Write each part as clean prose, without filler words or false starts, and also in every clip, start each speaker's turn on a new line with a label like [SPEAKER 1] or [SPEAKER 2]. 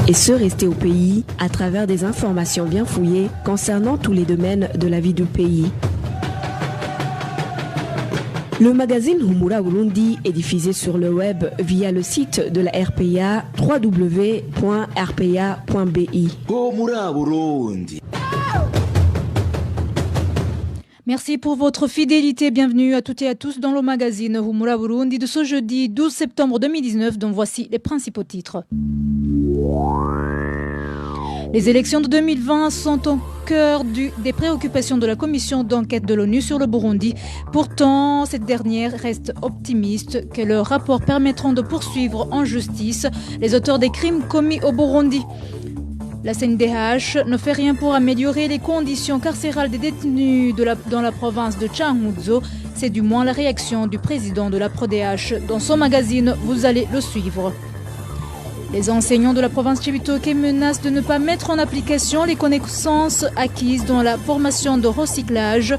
[SPEAKER 1] et ceux restés au pays à travers des informations bien fouillées concernant tous les domaines de la vie du pays. Le magazine Humura Burundi est diffusé sur le web via le site de la RPA www.rpa.bi.
[SPEAKER 2] Humura Burundi.
[SPEAKER 3] Merci pour votre fidélité. Bienvenue à toutes et à tous dans le magazine Humura Burundi de ce jeudi 12 septembre 2019, dont voici les principaux titres. Les élections de 2020 sont au cœur des préoccupations de la commission d'enquête de l'ONU sur le Burundi. Pourtant, cette dernière reste optimiste que leurs rapports permettront de poursuivre en justice les auteurs des crimes commis au Burundi. La CNDH ne fait rien pour améliorer les conditions carcérales des détenus dans la province de Cankuzo. C'est du moins la réaction du président de la PRODH. Dans son magazine, vous allez le suivre. Les enseignants de la province Cibitoke menacent de ne pas mettre en application les connaissances acquises dans la formation de recyclage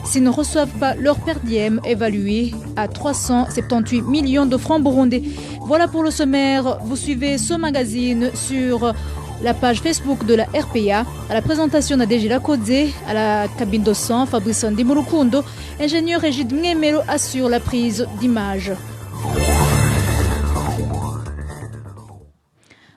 [SPEAKER 3] s'ils ne reçoivent pas leur per diem évalué à 378 millions de francs burundais. Voilà pour le sommaire. Vous suivez ce magazine sur la page Facebook de la RPA. À la présentation Nadège Lakodze, à la cabine de son, Fabrice Ndimurukundo, ingénieur Régide Mnemelo assure la prise d'image.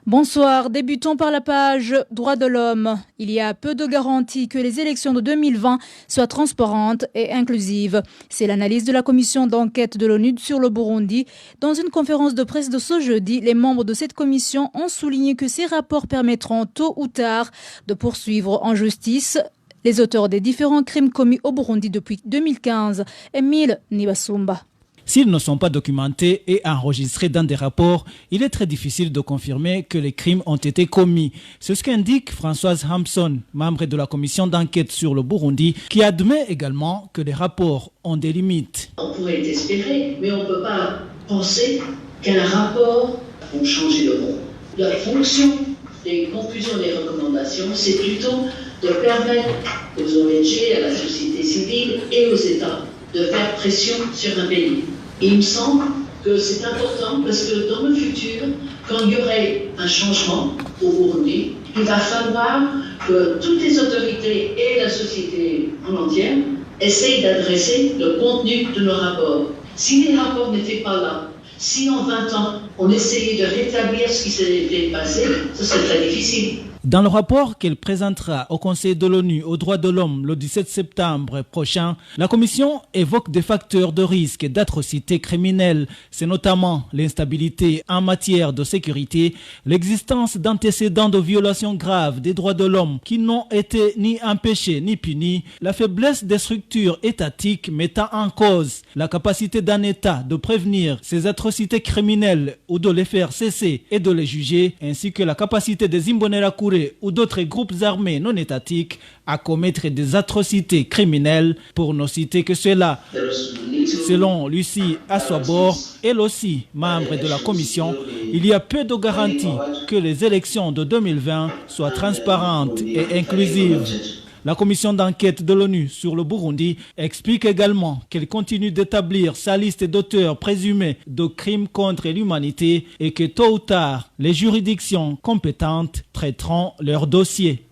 [SPEAKER 3] Bonsoir, débutons par la page Droits de l'homme. Il y a peu de garanties que les élections de 2020 soient transparentes et inclusives. C'est l'analyse de la commission d'enquête de l'ONU sur le Burundi. Dans une conférence de presse de ce jeudi, les membres de cette commission ont souligné que ces rapports permettront tôt ou tard de poursuivre en justice les auteurs des différents crimes commis au Burundi depuis 2015. Emile Nibasumba.
[SPEAKER 4] S'ils ne sont pas documentés et enregistrés dans des rapports, il est très difficile de confirmer que les crimes ont été commis. C'est ce qu'indique Françoise Hampson, membre de la commission d'enquête sur le Burundi, qui admet également que les rapports ont des limites.
[SPEAKER 5] On pourrait espérer, mais on ne peut pas penser qu'un rapport va changer le monde. La fonction des conclusions des recommandations, c'est plutôt de permettre aux ONG, à la société civile et aux États de faire pression sur un pays. Et il me semble que c'est important parce que dans le futur, quand il y aurait un changement au Burundi, il va falloir que toutes les autorités et la société en entière essayent d'adresser le contenu de nos rapports. Si les rapports n'étaient pas là, si en 20 ans on essayait de rétablir ce qui s'était passé, ce serait très difficile.
[SPEAKER 4] Dans le rapport qu'elle présentera au Conseil de l'ONU aux droits de l'homme le 17 septembre prochain, la Commission évoque des facteurs de risque et d'atrocités criminelles. C'est notamment l'instabilité en matière de sécurité, l'existence d'antécédents de violations graves des droits de l'homme qui n'ont été ni empêchés ni punis, la faiblesse des structures étatiques mettant en cause la capacité d'un État de prévenir ces atrocités criminelles ou de les faire cesser et de les juger, ainsi que la capacité des Imbonerakure ou d'autres groupes armés non étatiques à commettre des atrocités criminelles, pour ne citer que cela. Selon Lucie Aswabor, elle aussi membre de la commission, il y a peu de garanties que les élections de 2020 soient transparentes et inclusives. La commission d'enquête de l'ONU sur le Burundi explique également qu'elle continue d'établir sa liste d'auteurs présumés de crimes contre l'humanité et que tôt ou tard, les juridictions compétentes traiteront leur dossier.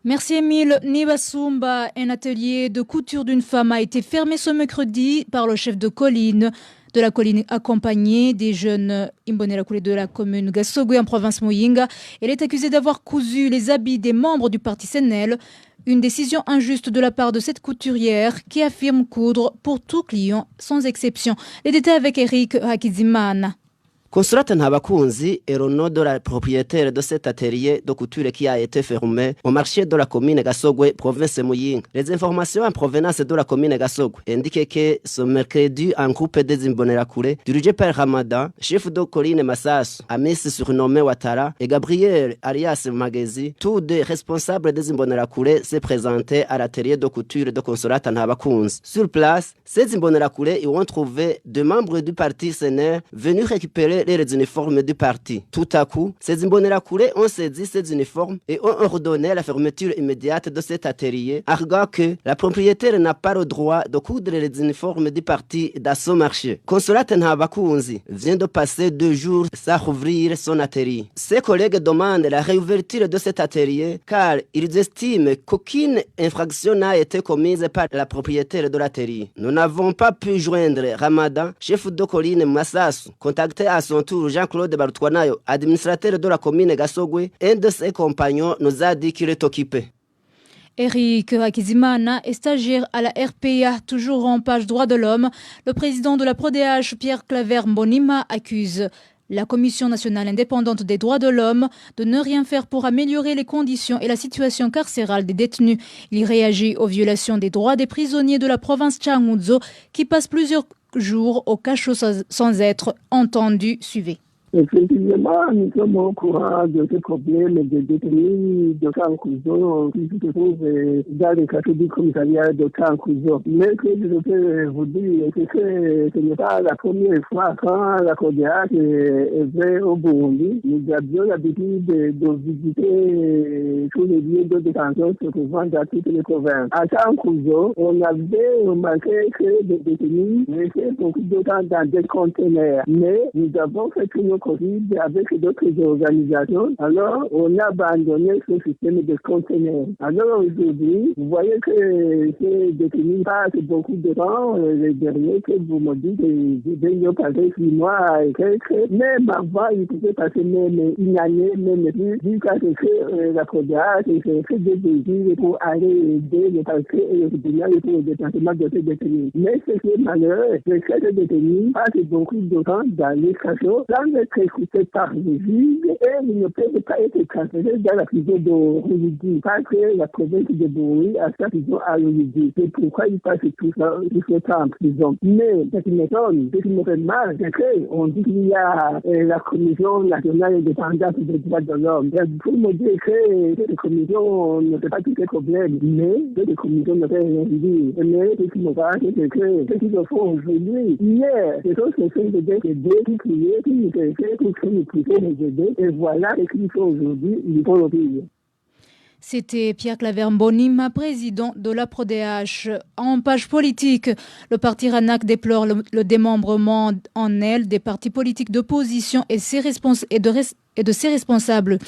[SPEAKER 3] Merci Emile Nibasumba. Un atelier de couture d'une femme a été fermé ce mercredi par le chef de la colline accompagné des jeunes Imbonerakure de la commune Gasogwe en province Muyinga. Elle est accusée d'avoir cousu les habits des membres du parti CNL. Une décision injuste de la part de cette couturière qui affirme coudre pour tout client sans exception. Les détails avec Eric Hakizimana.
[SPEAKER 6] Consolata Ntabakunzi est le nom de la propriétaire de cet atelier de couture qui a été fermé au marché de la commune Gasogwe, province Muyinga. Les informations en provenance de la commune Gasogwe indiquent que ce mercredi, un groupe des Imbonerakure, dirigé par Ramadan, chef de colline Massasu, Amis surnommé Ouattara, et Gabriel alias Magezi, tous deux responsables des Imbonerakure, s'est présenté à l'atelier de couture de Consolata Ntabakunzi. Sur place, ces Imbonerakure y ont trouvé deux membres du parti CNL venus récupérer portaient les uniformes du parti. Tout à coup, ces Imbonerakure ont saisi ces uniformes et ont ordonné la fermeture immédiate de cet atelier, arguant que la propriétaire n'a pas le droit de coudre les uniformes du parti dans son marché. Consolate Nhabakunzi vient de passer 2 jours sans rouvrir son atelier. Ses collègues demandent la réouverture de cet atelier car ils estiment qu'aucune infraction n'a été commise par la propriétaire de l'atelier. Nous n'avons pas pu joindre Ramadan, chef de colline Massasu. Contacté à son tour Jean-Claude Barutwanayo, administrateur de la commune Gasogwe, un de ses compagnons nous a dit qu'il est occupé.
[SPEAKER 3] Eric Hakizimana est stagiaire à la RPA, toujours en page droits de l'homme. Le président de la PRODH, Pierre Claver Mbonimpa, accuse la Commission nationale indépendante des droits de l'homme de ne rien faire pour améliorer les conditions et la situation carcérale des détenus. Il réagit aux violations des droits des prisonniers de la province Changuzo qui passent plusieurs jours au cachot sans être entendus. Suivez.
[SPEAKER 7] Effectivement, nous sommes au courant de ce problème de détenus de Cankuzo qui se trouvent dans le quartier du commissariat de Cankuzo. Mais ce que je peux vous dire, c'est que ce n'est pas la première fois quand la CODEAC est au Burundi. Nous avions l'habitude de visiter tous les lieux de détention se trouvant dans toutes les provinces. À Cankuzo, on avait remarqué que les détenus restaient beaucoup de temps dans des conteneurs. Mais nous avons fait une Covid avec d'autres organisations, alors on a abandonné ce système de conteneurs. Alors aujourd'hui, vous voyez que ces détenus passent beaucoup de temps, les derniers que vous me dites, ils ont passé 6 mois et quelques, même avant, ils pouvaient passer même une année, même plus, jusqu'à ce que la CODEAC s'est fait des désirs pour aller aider les parquets et les tribunaux pour le détachement de ces détenus. Mais ce qui est malheureux, c'est que ces détenus passent beaucoup de temps dans les cachots, sans être écoutés par les juges et ils ne peuvent pas être transférés dans la prison de Ruyigi parce que la province de Burundi a sa prison à Ruyigi. C'est pourquoi ils passent tout ce temps en prison. Mais ce qui m'étonne, ce qui me fait mal, c'est qu'on dit qu'il y a la Commission nationale indépendante des droits de l'homme. Il faut me dire que cette commission ne fait pas tous les problèmes, mais cette commission ne fait rien dire. Mais ce qui me va, c'est que ce qu'ils font aujourd'hui, hier, ce sont ces faits de décédés qui criaient, qui pour que nous puissions les aider. Et voilà ce qu'il faut aujourd'hui, il faut l'obéir.
[SPEAKER 3] C'était Pierre Claver Mbonimpa, président de la PRODH. En page politique, le parti RANAC déplore le démembrement en elle des partis politiques d'opposition et de ses responsables.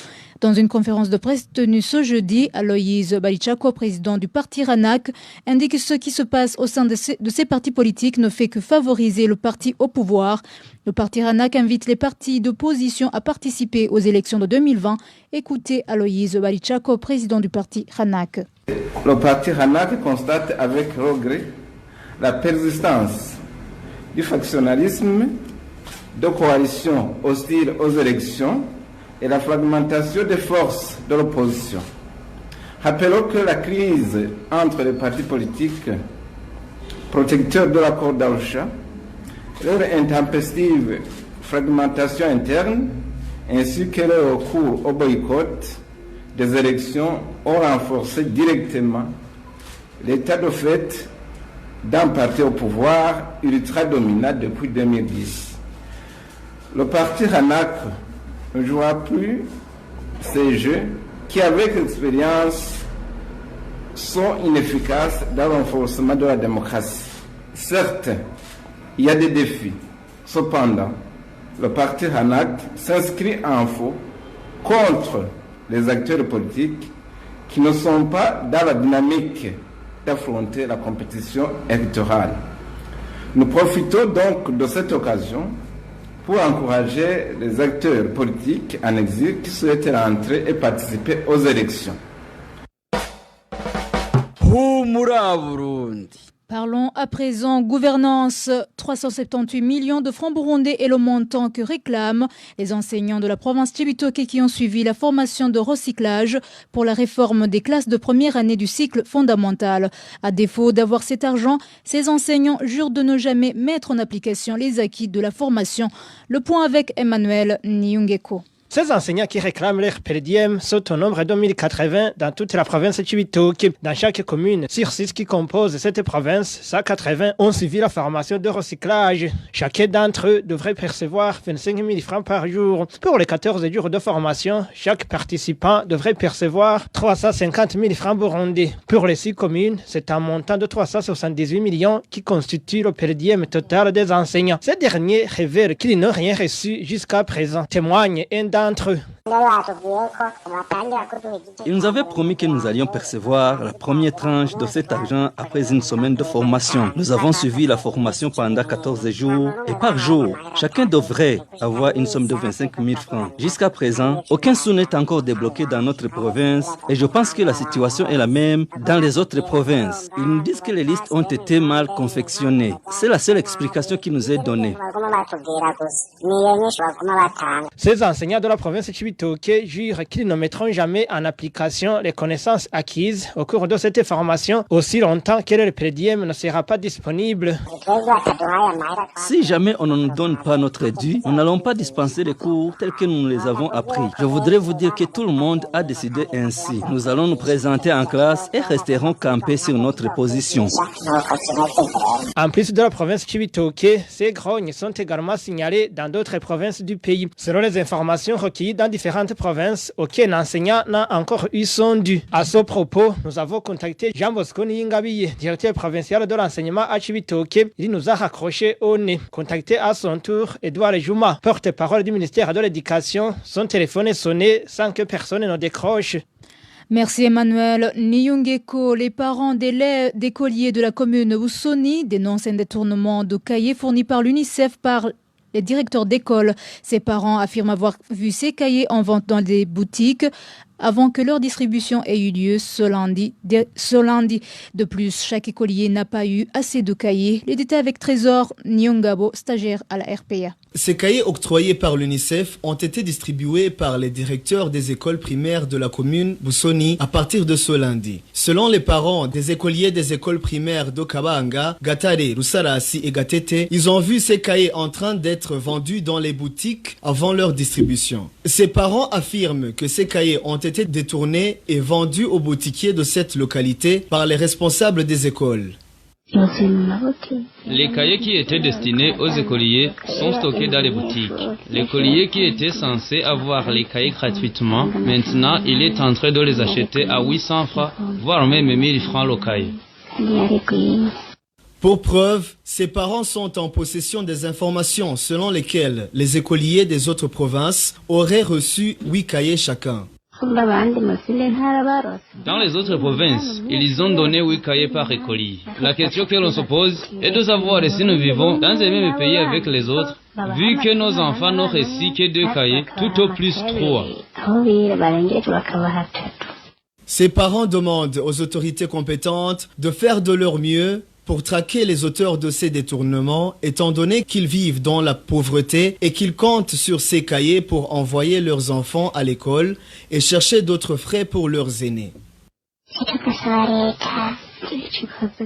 [SPEAKER 3] Dans une conférence de presse tenue ce jeudi, Aloïse Balichako, président du parti RANAC, indique que ce qui se passe au sein de ces partis politiques ne fait que favoriser le parti au pouvoir. Le parti RANAC invite les partis d'opposition à participer aux élections de 2020. Écoutez Aloïse Balichako, président du parti RANAC.
[SPEAKER 8] Le parti RANAC constate avec regret la persistance du factionnalisme, de coalitions hostiles aux élections et la fragmentation des forces de l'opposition. Rappelons que la crise entre les partis politiques protecteurs de l'accord d'Arusha, leur intempestive fragmentation interne, ainsi que le recours au boycott des élections ont renforcé directement l'état de fait d'un parti au pouvoir ultra-dominant depuis 2010. Le parti RANAC ne jouera plus ces jeux qui, avec l'expérience, sont inefficaces dans le renforcement de la démocratie. Certes, il y a des défis. Cependant, le parti RANAC s'inscrit en faux contre les acteurs politiques qui ne sont pas dans la dynamique d'affronter la compétition électorale. Nous profitons donc de cette occasion pour encourager les acteurs politiques en exil qui souhaitent rentrer et participer aux élections.
[SPEAKER 3] Parlons à présent gouvernance. 378 millions de francs burundais est le montant que réclament les enseignants de la province Cibitoke qui ont suivi la formation de recyclage pour la réforme des classes de première année du cycle fondamental. À défaut d'avoir cet argent, ces enseignants jurent de ne jamais mettre en application les acquis de la formation. Le point avec Emmanuel Nyungeko.
[SPEAKER 9] Ces enseignants qui réclament leur per diem sont au nombre de 1080 dans toute la province de Chibitoke. Dans chaque commune sur 6 qui composent cette province, 180 ont suivi la formation de recyclage. Chacun d'entre eux devrait percevoir 25 000 francs par jour. Pour les 14 jours de formation, chaque participant devrait percevoir 350 000 francs burundais. Pour les 6 communes, c'est un montant de 378 millions qui constitue le per diem total des enseignants. Ces derniers révèlent qu'ils n'ont rien reçu jusqu'à présent. Témoigne un d'entre eux.
[SPEAKER 10] Ils nous avaient promis que nous allions percevoir la première tranche de cet argent après une semaine de formation. Nous avons suivi la formation pendant 14 jours et par jour, chacun devrait avoir une somme de 25 000 francs. Jusqu'à présent, aucun sou n'est encore débloqué dans notre province et je pense que la situation est la même dans les autres provinces. Ils nous disent que les listes ont été mal confectionnées. C'est la seule explication qui nous est donnée.
[SPEAKER 9] Ces enseignants de la province de Chibitoke jurent qu'ils ne mettront jamais en application les connaissances acquises au cours de cette formation aussi longtemps que le per diem ne sera pas disponible.
[SPEAKER 10] Si jamais on ne nous donne pas notre dû, nous n'allons pas dispenser les cours tels que nous les avons appris. Je voudrais vous dire que tout le monde a décidé ainsi. Nous allons nous présenter en classe et resterons campés sur notre position.
[SPEAKER 9] En plus de la province de Chibitoke, ces grognes sont également signalées dans d'autres provinces du pays. Selon les informations recueillies dans différentes provinces, aucun enseignant n'a encore eu son dû. À ce propos, nous avons contacté Jean Bosco Niyingabiye, directeur provincial de l'enseignement à Chibitoke. Il nous a raccroché au nez. Contacté à son tour, Edouard Juma, porte-parole du ministère de l'Éducation, son téléphone est sonné sans que personne ne décroche.
[SPEAKER 3] Merci Emmanuel Niyungeko. Les parents d'écoliers de la commune Busoni dénoncent un détournement de cahiers fournis par l'UNICEF par les directeurs d'école. Ces parents affirment avoir vu ces cahiers en vente dans des boutiques avant que leur distribution ait eu lieu ce lundi. De plus, chaque écolier n'a pas eu assez de cahiers. Les détails avec Trésor Nyongabo, stagiaire à la RPA.
[SPEAKER 11] Ces cahiers octroyés par l'UNICEF ont été distribués par les directeurs des écoles primaires de la commune Busoni à partir de ce lundi. Selon les parents des écoliers des écoles primaires d'Okabanga, Gatare, Rusarasi et Gatete, ils ont vu ces cahiers en train d'être vendus dans les boutiques avant leur distribution. Ces parents affirment que ces cahiers ont été détournés et vendus aux boutiquiers de cette localité par les responsables des écoles.
[SPEAKER 12] Les cahiers qui étaient destinés aux écoliers sont stockés dans les boutiques. L'écolier qui était censé avoir les cahiers gratuitement, maintenant il est en train de les acheter à 800 francs, voire même 1000 francs le cahier.
[SPEAKER 11] Pour preuve, ces parents sont en possession des informations selon lesquelles les écoliers des autres provinces auraient reçu 8 cahiers chacun.
[SPEAKER 12] Dans les autres provinces, ils ont donné 8 cahiers par écolier. La question que l'on se pose est de savoir si nous vivons dans un même pays avec les autres, vu que nos enfants n'ont reçu que 2 cahiers, tout au plus 3.
[SPEAKER 11] Ces parents demandent aux autorités compétentes de faire de leur mieux pour traquer les auteurs de ces détournements, étant donné qu'ils vivent dans la pauvreté et qu'ils comptent sur ces cahiers pour envoyer leurs enfants à l'école et chercher d'autres frais pour leurs aînés.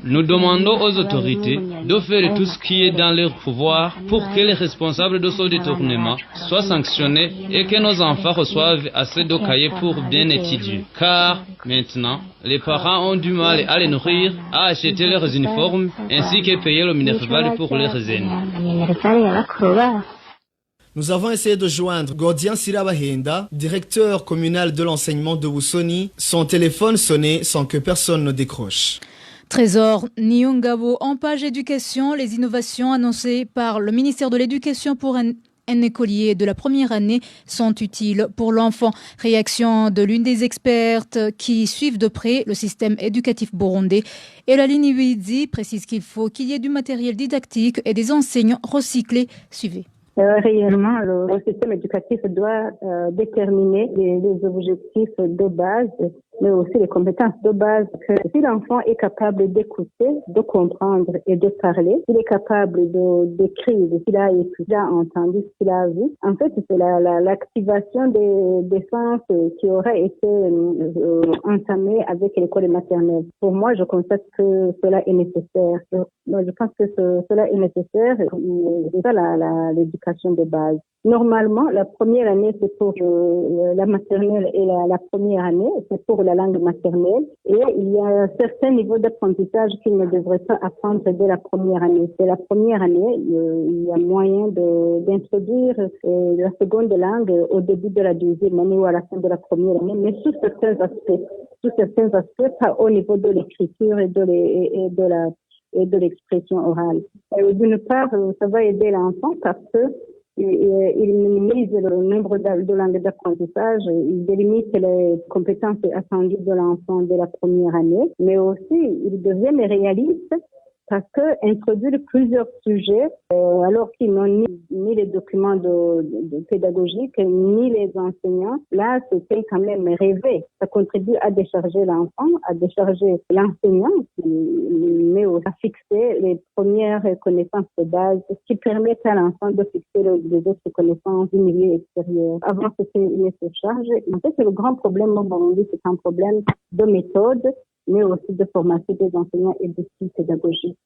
[SPEAKER 12] Nous demandons aux autorités de faire tout ce qui est dans leur pouvoir pour que les responsables de ce détournement soient sanctionnés et que nos enfants reçoivent assez de cahiers pour bien étudier. Car maintenant, les parents ont du mal à les nourrir, à acheter leurs uniformes ainsi que payer le minerval pour leurs aînés.
[SPEAKER 11] Nous avons essayé de joindre Gordian Sirabahenda, directeur communal de l'enseignement de Busoni. Son téléphone sonnait sans que personne ne décroche.
[SPEAKER 3] Trésor Nyongabo, en page éducation, les innovations annoncées par le ministère de l'Éducation pour un écolier de la première année sont utiles pour l'enfant. Réaction de l'une des expertes qui suivent de près le système éducatif burundais. Et la ligne Wizi précise qu'il faut qu'il y ait du matériel didactique et des enseignants recyclés. Suivez.
[SPEAKER 13] Réellement, le système éducatif doit déterminer les objectifs de base, mais aussi les compétences de base. Que si l'enfant est capable d'écouter, de comprendre et de parler, s'il est capable d'écrire ce qu'il a écouté, ce qu'il a entendu, ce qu'il a vu, en fait, c'est l'activation des sens qui aurait été entamée avec l'école maternelle. Pour moi, je constate que cela est nécessaire. Je pense que cela est nécessaire. C'est ça l'éducation de base. Normalement, la première année, c'est pour la maternelle et la première année, c'est pour la langue maternelle. Et il y a un certain niveau d'apprentissage qu'ils ne devraient pas apprendre dès la première année. C'est la première année, il y a moyen d'introduire la seconde langue au début de la deuxième année ou à la fin de la première année, mais sous certains aspects, pas au niveau de l'écriture et de l'expression orale. D'une part, ça va aider l'enfant parce que il minimise le nombre de langues d'apprentissage, il délimite les compétences attendues de l'enfant dès la première année, mais aussi il devient réaliste parce que introduire plusieurs sujets, alors qu'ils n'ont ni les documents de pédagogiques, ni les enseignants, là, c'était quand même rêvé. Ça contribue à décharger l'enfant, à décharger l'enseignant, mais aussi à fixer les premières connaissances de base qui permettent à l'enfant de fixer les autres connaissances du milieu extérieur. Avant, c'était une surcharge. En fait, le grand problème au Burundi, c'est un problème de méthode, mais aussi de formation des enseignants et de style pédagogique.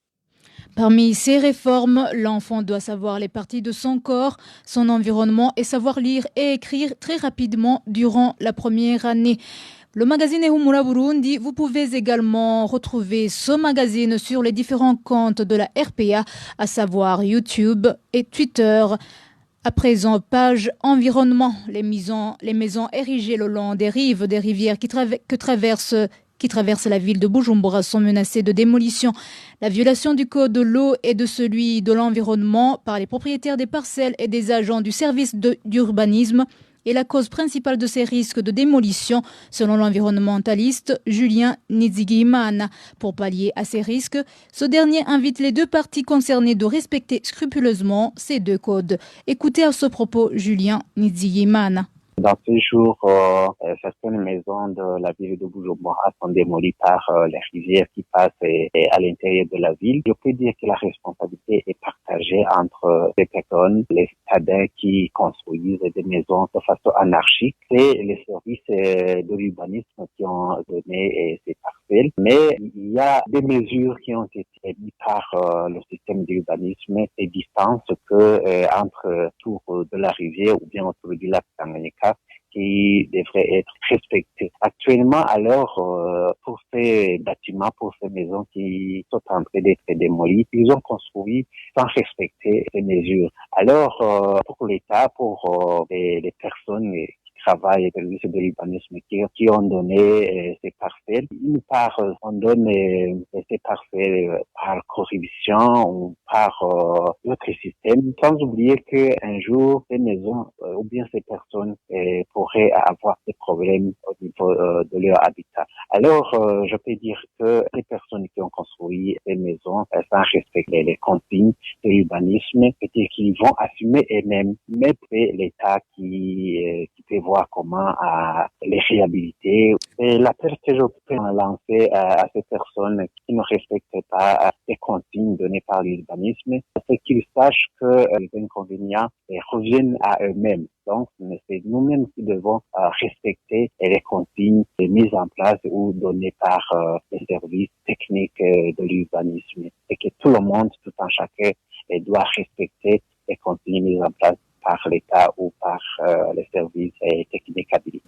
[SPEAKER 3] Parmi ces réformes, l'enfant doit savoir les parties de son corps, son environnement et savoir lire et écrire très rapidement durant la première année. Le magazine Humura Burundi, vous pouvez également retrouver ce magazine sur les différents comptes de la RPA, à savoir YouTube et Twitter. À présent, page environnement, les maisons érigées le long des rives des rivières qui traversent la ville de Bujumbura sont menacées de démolition. La violation du code de l'eau et de celui de l'environnement par les propriétaires des parcelles et des agents du service d'urbanisme est la cause principale de ces risques de démolition, selon l'environnementaliste Julien Nizigimana. Pour pallier à ces risques, ce dernier invite les deux parties concernées de respecter scrupuleusement ces deux codes. Écoutez à ce propos Julien Nizigimana.
[SPEAKER 14] Dans ces jours, certaines maisons de la ville de Bujumbura sont démolies par les rivières qui passent à l'intérieur de la ville. Je peux dire que la responsabilité est partagée entre les personnes, les citadins qui construisent des maisons de façon anarchique et les services de l'urbanisme qui ont donné ces parcelles. Mais il y a des mesures qui ont été mises par le système d'urbanisme et distances entre tour de la rivière ou bien autour du lac Tanganyika qui devrait être respecté. Actuellement, alors, pour ces bâtiments, pour ces maisons qui sont en train d'être démolies, ils ont construit sans respecter ces mesures. Alors, pour l'État, pour les personnes qui travaillent au service de l'urbanisme qui ont donné ces parcelles, une part, on donne ces parcelles par corruption ou par d'autres systèmes, sans oublier qu'un jour, ces maisons ou bien ces personnes pourraient avoir des problèmes au niveau de leur habitat. Alors, je peux dire que les personnes qui ont construit ces maisons sans respecter les consignes de l'urbanisme, peut-être qu'ils vont assumer eux-mêmes, mais c'est l'État qui peut voir comment les réhabiliter. Et l'appel que je peux lancer à ces personnes qui ne respectent pas les consignes données par l'urbanisme, c'est qu'ils sachent que les inconvénients reviennent à eux-mêmes. Donc, c'est nous-mêmes qui devons respecter les consignes mises en place ou données par les services techniques de l'urbanisme. Et que tout le monde, tout un chacun, doit respecter les consignes mises en place par l'État ou par les services techniques habilités.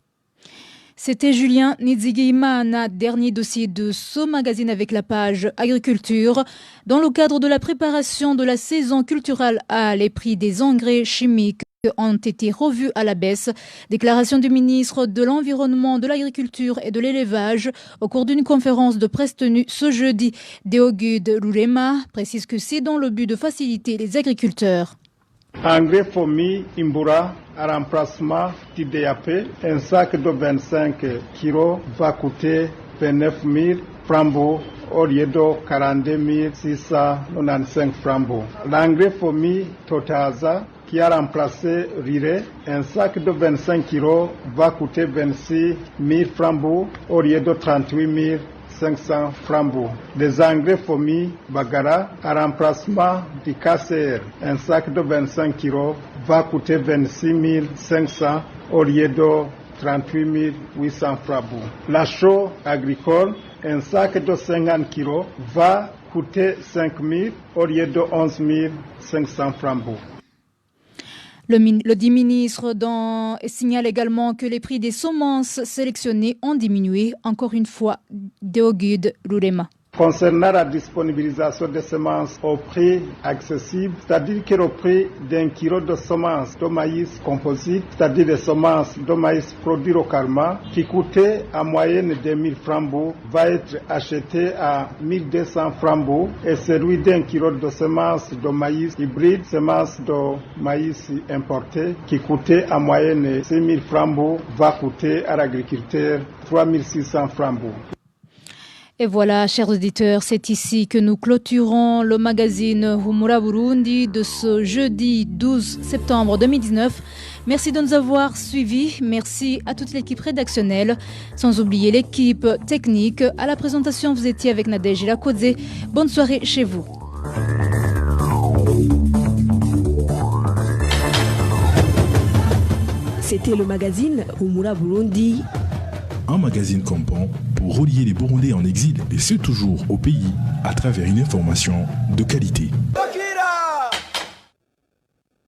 [SPEAKER 3] C'était Julien Nizigimana, dernier dossier de ce magazine avec la page agriculture. Dans le cadre de la préparation de la saison culturelle A, les prix des engrais chimiques ont été revus à la baisse. Déclaration du ministre de l'Environnement, de l'Agriculture et de l'Élevage au cours d'une conférence de presse tenue ce jeudi. Deogud Lurema précise que c'est dans le but de faciliter les agriculteurs.
[SPEAKER 15] Engrais fourmi Imbura à remplacement du DAP, un sac de 25 kg va coûter 29 000 francs au lieu de 42 695 francs. L'engrais fourmi Totaza qui a remplacé Rire, un sac de 25 kg va coûter 26 000 francs au lieu de 38 500 francs. Des engrais fourmis Bagara à remplacement du KCR, un sac de 25 kg va coûter 26 500 au lieu de 38 800 francs. La chaux agricole, un sac de 50 kg va coûter 5 000 au lieu de 11 500 francs.
[SPEAKER 3] Le dit ministre signale également que les prix des semences sélectionnées ont diminué. Encore une fois, Deogud Lurema.
[SPEAKER 15] Concernant la disponibilisation des semences au prix accessible, c'est-à-dire que le prix d'un kilo de semences de maïs composite, c'est-à-dire des semences de maïs produits localement, qui coûtait en moyenne 2000 francs, va être acheté à 1200 francs, et celui d'un kilo de semences de maïs hybride, semences de maïs importé, qui coûtait en moyenne 6000 francs, va coûter à l'agriculteur 3600 francs.
[SPEAKER 3] Et voilà, chers auditeurs, c'est ici que nous clôturons le magazine Humura Burundi de ce jeudi 12 septembre 2019. Merci de nous avoir suivis. Merci à toute l'équipe rédactionnelle, sans oublier l'équipe technique. À la présentation, vous étiez avec Nadège Lakodze. Bonne soirée chez vous.
[SPEAKER 1] C'était le magazine Humura Burundi.
[SPEAKER 16] Un magazine complet pour relier les Burundais en exil et ceux toujours au pays à travers une information de qualité.